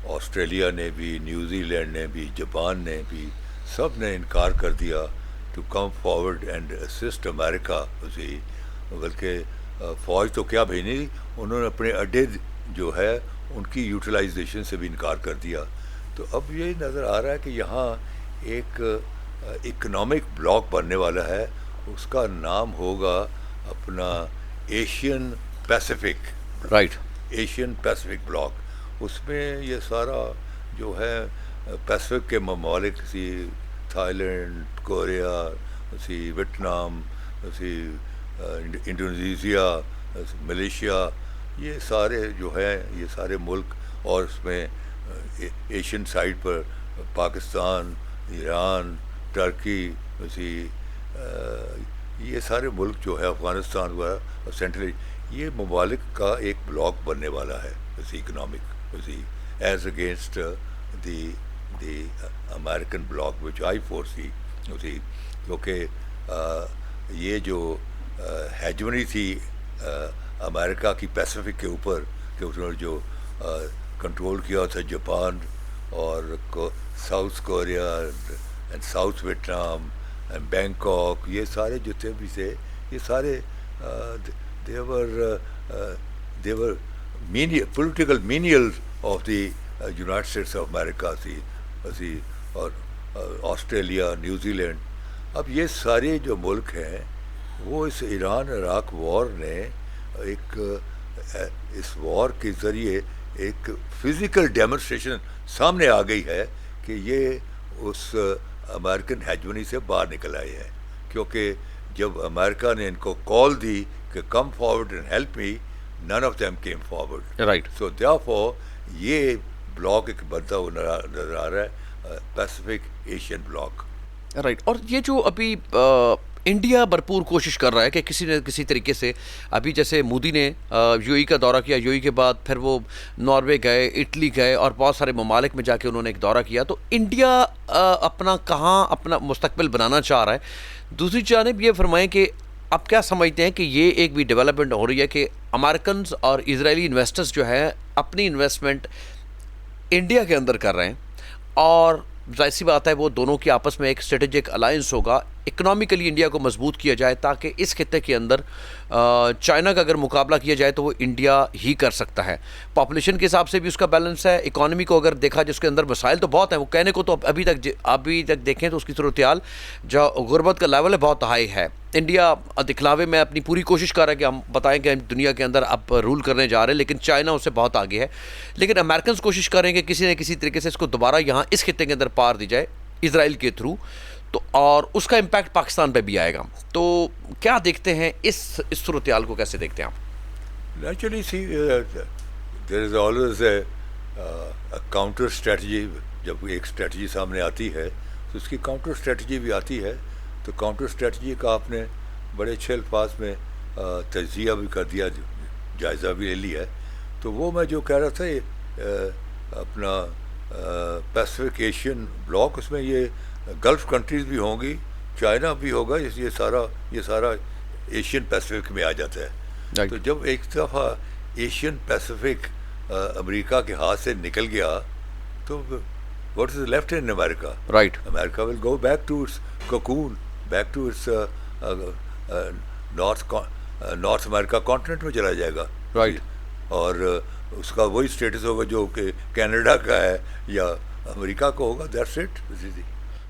آسٹریلیا نے بھی, نیوزی لینڈ نے بھی, جاپان نے بھی, سب نے انکار کر دیا to come forward and assist America. اسی بلکہ فوج تو کیا بھیجنی, انہوں نے اپنے اڈے جو ہے ان کی یوٹیلائزیشن سے بھی انکار کر دیا. تو اب یہ نظر آ رہا ہے کہ یہاں ایک اکنامک بلاک بننے والا ہے, اس کا نام ہوگا اپنا Asian Pacific. Right, Asian Pacific bloc. اس میں یہ سارا جو ہے پیسیفک کے ممالک, سی تھائی لینڈ, کوریا, سی ویتنام, سی انڈونیشیا, ملیشیا, یہ سارے جو ہیں یہ سارے ملک, اور اس میں ایشین سائڈ پر پاکستان, ایران, ٹرکی, اسی یہ سارے ملک جو ہے, افغانستان وغیرہ, سینٹرل, یہ ممالک کا ایک بلاک بننے والا ہے اسی اکنامک, اسی as against the American bloc which I four C. اسی کیونکہ یہ جو ہیجمنی تھی امریکہ کی پیسیفک کے اوپر, کہ اس نے جو کنٹرول کیا تھا جاپان اور south Korea and south Vietnam and Bangkok, یہ سارے جتنے بھی تھے یہ سارے they were political menials of the United States of America سی, اور آسٹریلیا, نیوزی لینڈ. اب یہ سارے جو ملک ہیں وہ اس ایران عراق وار نے ایک اس وار کے ذریعے ایک فزیکل ڈیمونسٹریشن سامنے آ گئی ہے کہ یہ اس امریکن ہیجمنی سے باہر نکل آئے ہیں. کیونکہ جب امریکہ نے ان کو کال دی کہ کم forward and help me, none of them came forward. Right. So therefore یہ بلاک ایک بنتا ہوا نظر آ رہا ہے, پیسیفک ایشین بلاک. رائٹ. اور یہ جو ابھی انڈیا بھرپور کوشش کر رہا ہے کہ کسی نہ کسی طریقے سے, ابھی جیسے مودی نے یو ای کا دورہ کیا, یو ای کے بعد پھر وہ ناروے گئے, اٹلی گئے, اور بہت سارے ممالک میں جا کے انہوں نے ایک دورہ کیا. تو انڈیا اپنا کہاں اپنا مستقبل بنانا چاہ رہا ہے. دوسری جانب یہ فرمائیں کہ آپ کیا سمجھتے ہیں کہ یہ ایک بھی ڈیولپمنٹ ہو رہی ہے کہ امریکنز اور اسرائیلی انویسٹرز جو ہیں اپنی انویسٹمنٹ انڈیا کے اندر کر رہے ہیں, اور ظاہر سی بات ہے وہ دونوں کی آپس میں ایک اسٹریٹجک الائنس ہوگا, اکنامیکلی انڈیا کو مضبوط کیا جائے تاکہ اس خطے کے اندر چائنا کا اگر مقابلہ کیا جائے تو وہ انڈیا ہی کر سکتا ہے. پاپولیشن کے حساب سے بھی اس کا بیلنس ہے, اکانومی کو اگر دیکھا جس کے اندر مسائل تو بہت ہیں, وہ کہنے کو تو ابھی تک دیکھیں تو اس کی صورتحال جو غربت کا لیول ہے بہت ہائی ہے. انڈیا دکھلاوے میں اپنی پوری کوشش کر رہا ہے کہ ہم بتائیں کہ ہم دنیا کے اندر اب رول کرنے جا رہے ہیں, لیکن چائنا اس سے بہت آگے ہے. لیکن امریکنز کوشش کریں کہ کسی نہ کسی طریقے سے اس کو دوبارہ یہاں اس خطے کے اندر پار دی جائے اسرائیل کے تھرو, تو اور اس کا امپیکٹ پاکستان پہ بھی آئے گا. تو کیا دیکھتے ہیں اس صورتحال کو, کیسے دیکھتے ہیں آپ؟ Naturally see there is always a counter strategy. جب ایک اسٹریٹجی سامنے آتی ہے تو اس کی کاؤنٹر اسٹریٹجی بھی آتی ہے. تو کاؤنٹر اسٹریٹجی کا آپ نے بڑے اچھے الفاظ میں تجزیہ بھی کر دیا, جائزہ بھی لے لیا ہے. تو وہ میں جو کہہ رہا تھا اپنا پیسیفک ایشین بلاک, اس میں یہ گلف کنٹریز بھی ہوں گی, چائنا بھی ہوگا, یہ سارا ایشین پیسیفک میں آ جاتا ہے. تو جب ایک دفعہ ایشین پیسیفک امریکہ کے ہاتھ سے نکل گیا تو what is left in America? Right. America will go back to its cocoon, back to its North America continent میں چلا جائے گا. رائٹ. اور اس کا وہی اسٹیٹس ہوگا جو کہ کینیڈا کا ہے یا امریکہ کا ہوگا. That's it.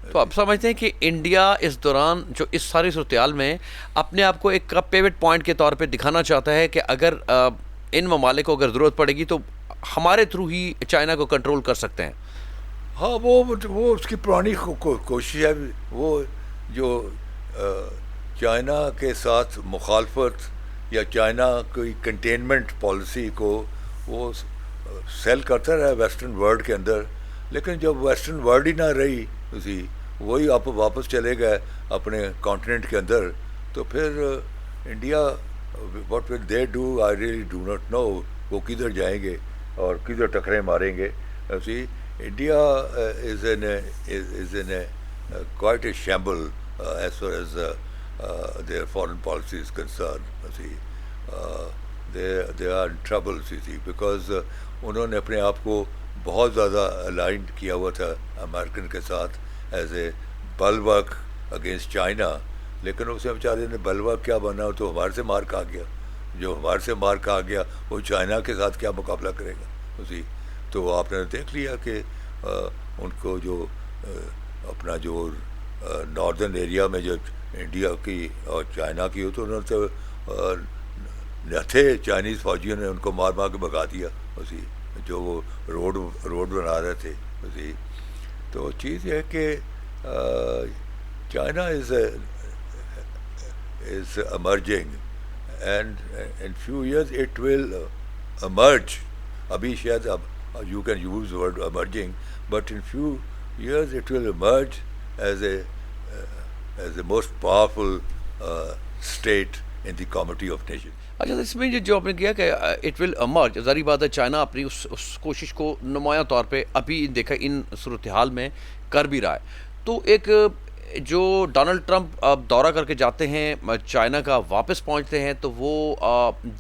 تو آپ سمجھتے ہیں کہ انڈیا اس دوران جو اس ساری صورتحال میں اپنے آپ کو ایک پیوٹ پوائنٹ کے طور پہ دکھانا چاہتا ہے کہ اگر ان ممالک کو اگر ضرورت پڑے گی تو ہمارے تھرو ہی چائنا کو کنٹرول کر سکتے ہیں؟ ہاں وہ اس کی پرانی کوشش ہے. وہ جو چائنا کے ساتھ مخالفت یا چائنا کی کنٹینمنٹ پالیسی کو وہ سیل کرتا رہا ویسٹرن ورلڈ کے اندر, لیکن جب ویسٹرن ورلڈ ہی نہ رہی اسی وہی آپ واپس چلے گئے اپنے کانٹیننٹ کے اندر, تو پھر India what will they do I really do not know. وہ کدھر جائیں گے اور کدھر ٹکرے ماریں گے. See India is in a quite a shamble as far as their foreign policy is concerned. See, they are in trouble, see, because انہوں نے اپنے آپ کو بہت زیادہ الائن کیا ہوا تھا امریکن کے ساتھ ایز اے بلورک اگینسٹ چائنا, لیکن اسے بیچارے نے بلورک کیا بنا تو ہمارے سے مار کھا گیا. جو ہمارے سے مار کھا گیا وہ چائنا کے ساتھ کیا مقابلہ کرے گا. اسی تو آپ نے دیکھ لیا کہ ان کو جو اپنا جو ناردرن ایریا میں جو انڈیا کی اور چائنا کی ہو تو انہوں نے تو تھے چائنیز فوجیوں نے ان کو مار مار کے بھگا دیا اسی جو وہ روڈ بنا رہے تھے اسی. تو چیز یہ ہے کہ China is emerging and in few years it will emerge. ابھی شاید you can use the word emerging, but in few years it will emerge as a most powerful state in the community of nations. اچھا, اس میں جو آپ نے کیا کہ it will emerge, ظاہری بات ہے چائنا اپنی اس کوشش کو نمایاں طور پہ ابھی دیکھا ان صورتحال میں کر بھی رہا ہے. تو ایک جو ڈونلڈ ٹرمپ دورہ کر کے جاتے ہیں چائنا کا, واپس پہنچتے ہیں تو وہ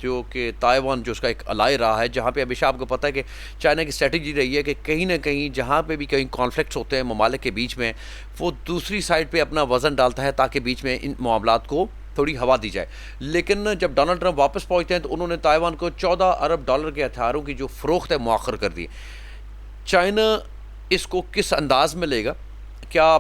جو کہ تائیوان جو اس کا ایک الائی رہا ہے, جہاں پہ ہمیشہ آپ کو پتہ ہے کہ چائنا کی اسٹریٹجی رہی ہے کہ کہیں نہ کہیں جہاں پہ بھی کہیں کانفلکٹس ہوتے ہیں ممالک کے بیچ میں, وہ دوسری سائڈ پہ اپنا وزن ڈالتا ہے تاکہ بیچ میں ان معاملات کو تھوڑی ہوا دی جائے. لیکن جب ڈونلڈ ٹرمپ واپس پہنچتے ہیں تو انہوں نے تائیوان کو $14 ارب کے ہتھیاروں کی جو فروخت ہے مؤخر کر دی. چائنا اس کو کس انداز میں لے گا؟ کیا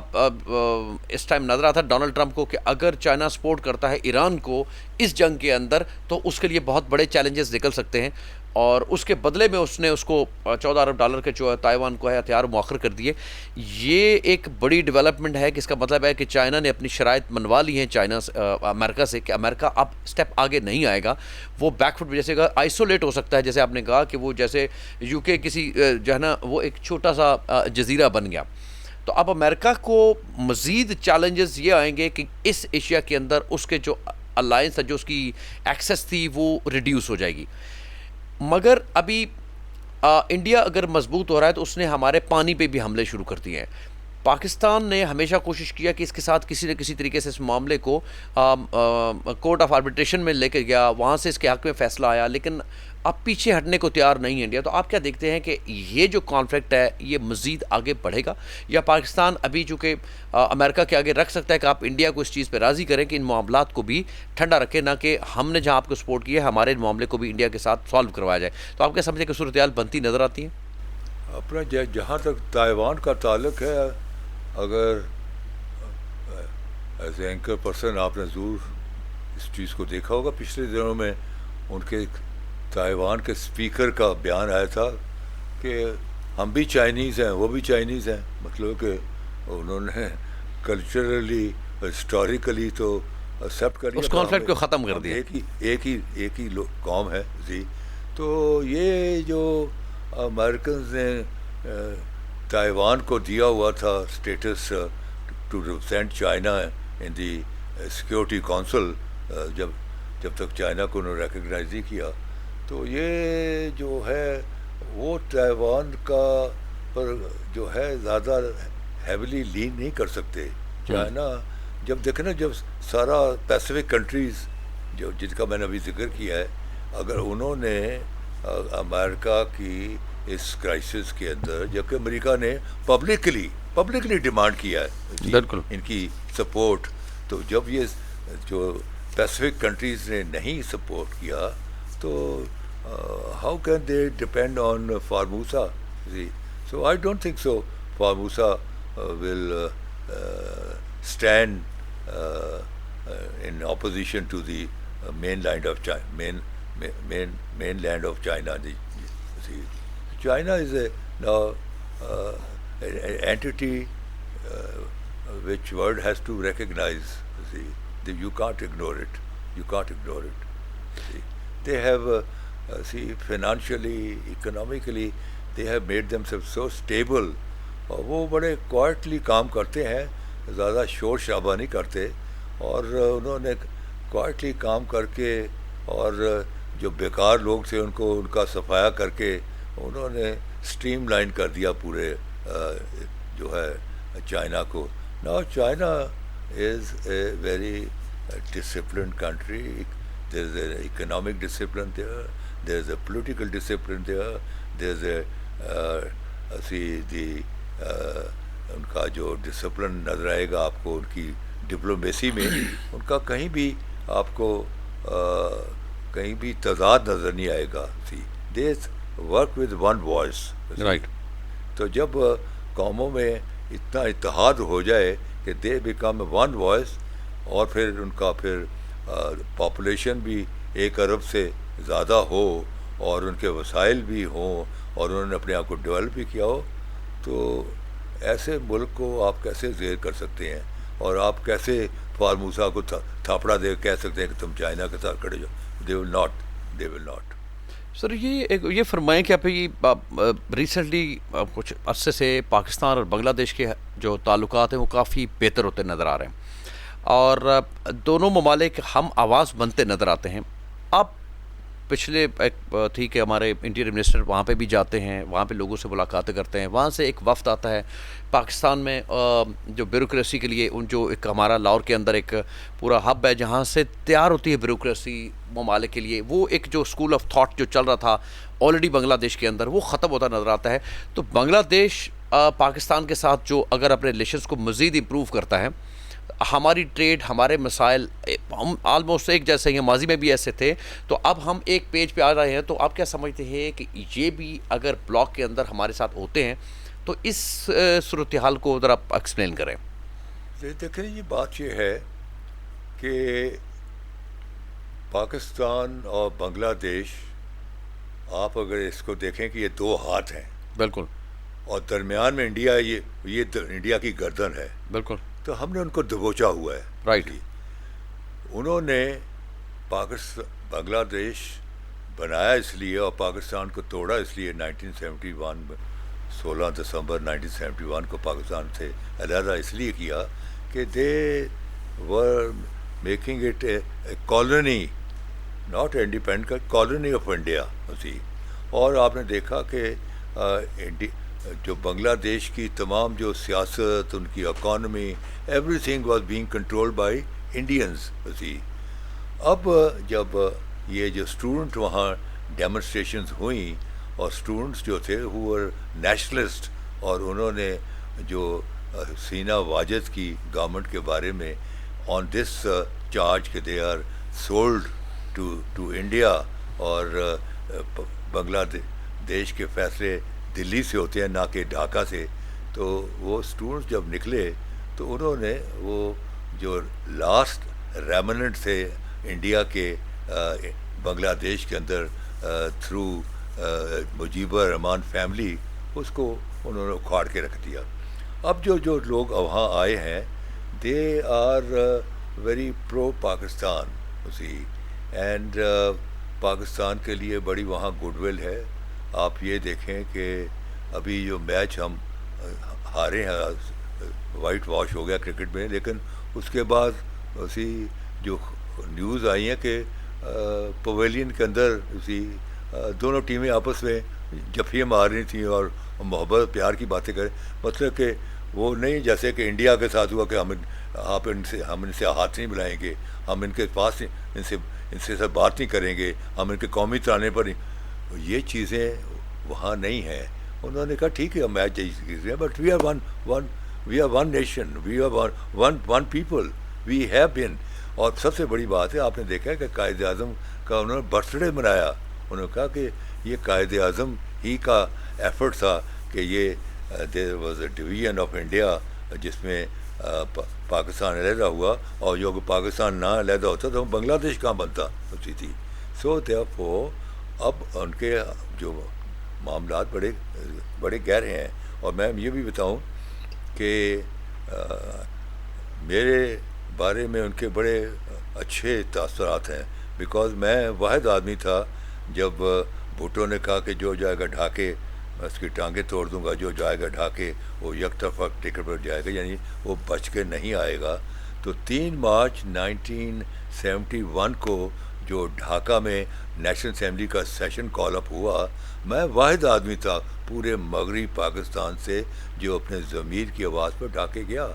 اس ٹائم نظر آتا ہے ڈونلڈ ٹرمپ کو کہ اگر چائنا سپورٹ کرتا ہے ایران کو اس جنگ کے اندر تو اس کے لیے بہت بڑے چیلنجز نکل سکتے ہیں, اور اس کے بدلے میں اس نے اس کو $14 ارب کے جو تائیوان کو ہے ہتھیار مؤخر کر دیے. یہ ایک بڑی ڈیولپمنٹ ہے کہ اس کا مطلب ہے کہ چائنا نے اپنی شرائط منوا لی ہیں امریکہ سے کہ امریکہ اب اسٹیپ آگے نہیں آئے گا, وہ بیک فٹ جیسے آئسولیٹ ہو سکتا ہے. جیسے آپ نے کہا کہ وہ جیسے یو کے کسی جو ہے نا وہ ایک چھوٹا سا جزیرہ بن گیا. تو اب امریکہ کو مزید چیلنجز یہ آئیں گے کہ اس ایشیا کے اندر اس کے جو الائنس ہے, جو اس کی ایکسیس تھی, وہ ریڈیوس ہو جائے گی. مگر ابھی انڈیا اگر مضبوط ہو رہا ہے تو اس نے ہمارے پانی پہ بھی حملے شروع کر دیے ہیں. پاکستان نے ہمیشہ کوشش کیا کہ اس کے ساتھ کسی نہ کسی طریقے سے اس معاملے کو کورٹ آف آربیٹریشن میں لے کے گیا, وہاں سے اس کے حق میں فیصلہ آیا, لیکن اب پیچھے ہٹنے کو تیار نہیں ہے انڈیا. تو آپ کیا دیکھتے ہیں کہ یہ جو کانفلکٹ ہے یہ مزید آگے بڑھے گا, یا پاکستان ابھی چونکہ امریکہ کے آگے رکھ سکتا ہے کہ آپ انڈیا کو اس چیز پہ راضی کریں کہ ان معاملات کو بھی ٹھنڈا رکھیں, نہ کہ ہم نے جہاں آپ کو سپورٹ کیا ہے ہمارے معاملے کو بھی انڈیا کے ساتھ سالو کروایا جائے. تو آپ کیا سمجھتے ہیں کہ صورتحال بنتی نظر آتی ہے؟ اپنا جہاں تک تائیوان کا تعلق ہے, اگر ایز اے اینکر پرسن آپ نے ضرور اس چیز کو دیکھا ہوگا, پچھلے دنوں میں ان کے تائیوان کے اسپیکر کا بیان آیا تھا کہ ہم بھی چائنیز ہیں وہ بھی چائنیز ہیں. مطلب کہ انہوں نے کلچرلی ہسٹوریکلی تو ایکسیپٹ کر لیا, اس کانفلکٹ کو ختم کر دیا. ایک ہی قوم ہے جی. تو یہ جو امریکنز نے تائیوان کو دیا ہوا تھا status to represent China in the security council, جب تک چائنا کو انہوں نے ریکگنائز نہیں کیا, تو یہ جو ہے وہ تائیوان کا پر جو ہے زیادہ ہیویلی لین نہیں کر سکتے. چائنا جب دیکھیں نا, جب سارا پیسیفک کنٹریز جو جن کا میں نے ابھی ذکر کیا ہے, اگر انہوں نے امریکہ کی اس کرائسس کے اندر, جبکہ امریکہ نے پبلکلی ڈیمانڈ کیا ہے بالکل ان کی سپورٹ, تو جب یہ جو پیسیفک کنٹریز نے نہیں سپورٹ کیا تو how can they depend on Formosa. So I don't think so Formosa will stand in opposition to the mainland of China. Mainland of China. See, China is now an entity which world has to recognize. See, you can't ignore it. You can't ignore it. See, they have financially, economically, they have made themselves so stable. اور وہ بڑے quietly کام کرتے ہیں, زیادہ شور شرابہ نہیں کرتے, اور انہوں نے کوائٹلی کام کر کے اور جو بیکار لوگ تھے ان کو ان کا صفایا کر کے انہوں نے اسٹریم لائن کر دیا پورے جو ہے چائنا کو. Now China is a very disciplined country. There is an economic discipline there. There is a political discipline there. There is ان کا جو ڈسپلن نظر آئے گا آپ کو ان کی ڈپلومیسی میں, ان کا کہیں بھی آپ کو کہیں بھی تضاد نظر نہیں آئے گا. They work with one voice. Right. تو جب قوموں میں اتنا اتحاد ہو جائے کہ دے بیکم ون وائس, اور پھر ان کا پھر پاپولیشن بھی 1 ارب سے زیادہ ہو اور ان کے وسائل بھی ہوں اور انہوں نے اپنے آپ کو ڈیولپ بھی کیا ہو, تو ایسے ملک کو آپ کیسے زیر کر سکتے ہیں, اور آپ کیسے فارموسا کو تھاپڑا دے کہہ سکتے ہیں کہ تم چائنا کے ساتھ کھڑے جاؤ. دے ول ناٹ. سر یہ فرمائیں کہ آپ ریسنٹلی کچھ عرصے سے پاکستان اور بنگلہ دیش کے جو تعلقات ہیں وہ کافی بہتر ہوتے نظر آ رہے ہیں, اور دونوں ممالک ہم آواز بنتے نظر آتے ہیں. آپ پچھلے تھی کہ ہمارے انٹیریئر منسٹر وہاں پہ بھی جاتے ہیں, وہاں پہ لوگوں سے ملاقاتیں کرتے ہیں, وہاں سے ایک وفد آتا ہے پاکستان میں جو بیوروکریسی کے لیے, ان جو ایک ہمارا لاہور کے اندر ایک پورا ہب ہے جہاں سے تیار ہوتی ہے بیوروکریسی ممالک کے لیے, وہ ایک جو اسکول آف تھاٹ جو چل رہا تھا آلریڈی بنگلہ دیش کے اندر وہ ختم ہوتا نظر آتا ہے. تو بنگلہ دیش پاکستان کے ساتھ جو اگر اپنے ریلیشنز کو مزید امپروو کرتا ہے, ہماری ٹریڈ, ہمارے مسائل ہم آلموسٹ ایک جیسے ہیں, ماضی میں بھی ایسے تھے, تو اب ہم ایک پیج پہ آ رہے ہیں. تو آپ کیا سمجھتے ہیں کہ یہ بھی اگر بلاک کے اندر ہمارے ساتھ ہوتے ہیں تو اس صورتحال کو ذرا ایکسپلین کریں. دیکھیں یہ بات یہ ہے کہ پاکستان اور بنگلہ دیش, آپ اگر اس کو دیکھیں کہ یہ 2 ہاتھ ہیں. بالکل. اور درمیان میں انڈیا, یہ انڈیا کی گردن ہے. بالکل. تو ہم نے ان کو دبوچا ہوا ہے. رائٹ. انہوں نے بنگلہ دیش بنایا اس لیے اور پاکستان کو توڑا اس لیے 1971 میں, 16 دسمبر 1971 کو پاکستان سے علیحدہ اس لیے کیا کہ they were making it a colony, not independent, colony of India. اور آپ نے دیکھا کہ جو بنگلہ دیش کی تمام جو سیاست, ان کی economy, every thing was being control by Indians. اب جب یہ جو اسٹوڈنٹ وہاں ڈیمونسٹریشنز ہوئیں, اور اسٹوڈنٹس جو تھے ہو ور نیشنلسٹ, اور انہوں نے جو حسینہ واجد کی گورنمنٹ کے بارے میں آن دس چارج کہ they are sold to India, اور بنگلہ دیش کے فیصلے دلی سے ہوتے ہیں نہ کہ ڈھاکہ سے. تو وہ اسٹوڈنٹس جب نکلے تو انہوں نے وہ جو لاسٹ ریمننٹ تھے انڈیا کے بنگلہ دیش کے اندر تھرو مجیبر رحمان فیملی, اس کو انہوں نے اکھاڑ کے رکھ دیا. اب جو لوگ وہاں آئے ہیں they are very pro Pakistan, and Pakistan کے لیے بڑی وہاں گڈ ول ہے. آپ یہ دیکھیں کہ ابھی جو میچ ہم ہارے ہیں, وائٹ واش ہو گیا کرکٹ میں, لیکن اس کے بعد جو نیوز آئی ہیں کہ پویلین کے اندر دونوں ٹیمیں آپس میں جفیاں مار رہی تھیں اور محبت پیار کی باتیں کریں. مطلب کہ وہ نہیں جیسے کہ انڈیا کے ساتھ ہوا کہ ہم ان سے ہاتھ نہیں ملائیں گے, ہم ان کے پاس ان سے سب بات نہیں کریں گے, ہم ان کے قومی ترانے پر نہیں. یہ چیزیں وہاں نہیں ہیں. انہوں نے کہا ٹھیک ہے ہم میچ جیتے ہیں, but we are one nation, we are one people, we have been. اور سب سے بڑی بات ہے, آپ نے دیکھا ہے کہ قائد اعظم کا انہوں نے برتھ ڈے منایا. انہوں نے کہا کہ یہ قائد اعظم ہی کا ایفرٹ تھا کہ یہ there was a division of India, جس میں پاکستان علیحدہ ہوا اور جو پاکستان نہ علیحدہ ہوتا تو بنگلہ دیش کہاں بنتا ہوتی تھی. سو دیئرفور اب ان کے جو معاملات بڑے گہرے ہیں. اور میں یہ بھی بتاؤں کہ میرے بارے میں ان کے بڑے اچھے تاثرات ہیں، بیکاز میں واحد آدمی تھا جب بھٹو نے کہا کہ جو جائے گا ڈھاکے میں اس کی ٹانگیں توڑ دوں گا، جو جائے گا ڈھاکے وہ یک طرفہ ٹکٹ پر جائے گا، یعنی وہ بچ کے نہیں آئے گا. تو 3 مارچ 1971 کو جو ڈھاکہ میں نیشنل اسمبلی کا سیشن کال اپ ہوا، میں واحد آدمی تھا پورے مغربی پاکستان سے جو اپنے ضمیر کی آواز پر ڈھاکے گیا.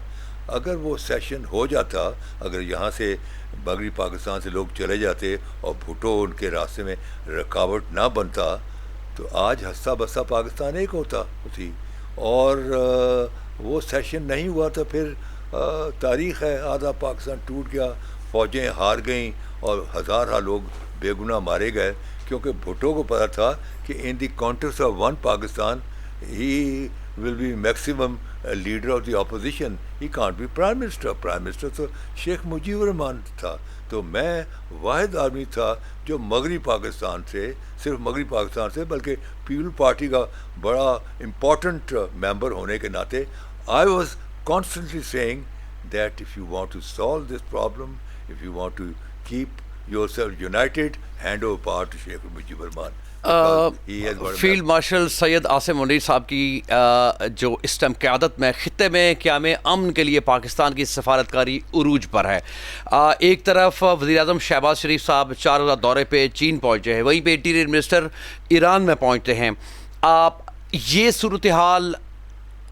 اگر وہ سیشن ہو جاتا، اگر یہاں سے مغربی پاکستان سے لوگ چلے جاتے اور بھٹو ان کے راستے میں رکاوٹ نہ بنتا تو آج ہنسا بسا پاکستان ایک ہوتا تھی. اور وہ سیشن نہیں ہوا تو پھر تاریخ ہے، آدھا پاکستان ٹوٹ گیا، فوجیں ہار گئیں اور ہزارہ لوگ بے گناہ مارے گئے، کیونکہ بھٹو کو پتا تھا کہ in the context of one Pakistan he will be maximum leader of the opposition, he can't be prime minister. Prime minister تو شیخ مجیب الرحمان تھا. تو میں واحد آدمی تھا جو مغربی پاکستان سے، صرف مغربی پاکستان سے بلکہ پیپل پارٹی کا بڑا امپورٹنٹ ممبر ہونے کے ناطے I was constantly seeing that if you want to solve this problem, if you want to keep yourself united, hand over power to Sheikh Mujib Rahman. Field marshal Syed Asim Munir sahib کی جو اس time قیادت میں خطے میں قیام امن کے لیے پاکستان کی سفارتکاری عروج پر ہے. ایک طرف وزیر اعظم شہباز شریف صاحب 4 روزہ دورے پہ چین پہنچے ہیں، وہیں پہ انٹیریئر منسٹر ایران میں پہنچتے ہیں. یہ صورتحال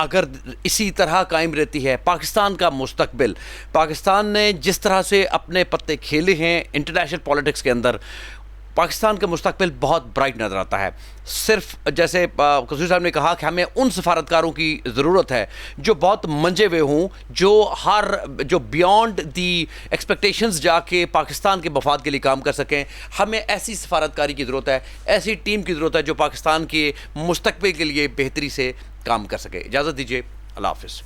اگر اسی طرح قائم رہتی ہے، پاکستان کا مستقبل، پاکستان نے جس طرح سے اپنے پتے کھیلے ہیں انٹرنیشنل پولیٹکس کے اندر، پاکستان کا مستقبل بہت برائٹ نظر آتا ہے. صرف جیسے قصوری صاحب نے کہا کہ ہمیں ان سفارتکاروں کی ضرورت ہے جو بہت منجے ہوئے ہوں، جو بیانڈ دی ایکسپیکٹیشنز جا کے پاکستان کے مفاد کے لیے کام کر سکیں. ہمیں ایسی سفارتکاری کی ضرورت ہے، ایسی ٹیم کی ضرورت ہے جو پاکستان کے مستقبل کے لیے بہتری سے کام کر سکے. اجازت دیجیے، اللہ حافظ.